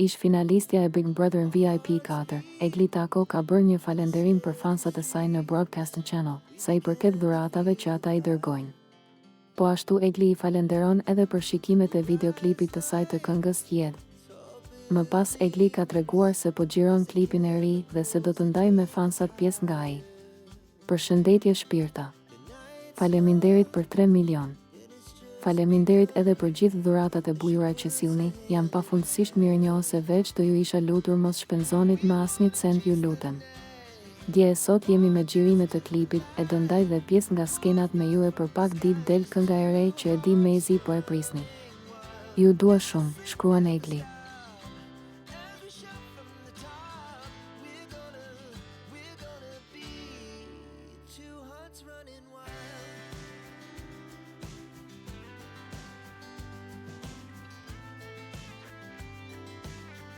Ish finalistja e Big Brother VIP 4, Egli Tako ka bërë një falënderim për fansat e saj në Broadcasting Channel, sa i përket dhuratave që ata i dërgojnë. Po ashtu Egli i falënderon edhe për shikimet e videoklipit të saj të këngës Jedh. Më pas Egli ka treguar se po xhiron klipin e ri dhe se do të ndajë me fansat pjesë nga ai. Përshëndetje shpirta. Faleminderit për 3 milion. Faleminderit edhe për gjithë dhuratat e bujura që sillni, jam pafundësisht mirënjohëse veç do ju isha lutur mos shpenzonit më asnjë cent, ju lutem. Dje e sot jemi me xhirimet të klipit, e do ndaj dhe pjesë nga skenat me ju e për pak ditë del kënga e re që e di mezi po e prisni. Ju dua shumë, shkruan Egli.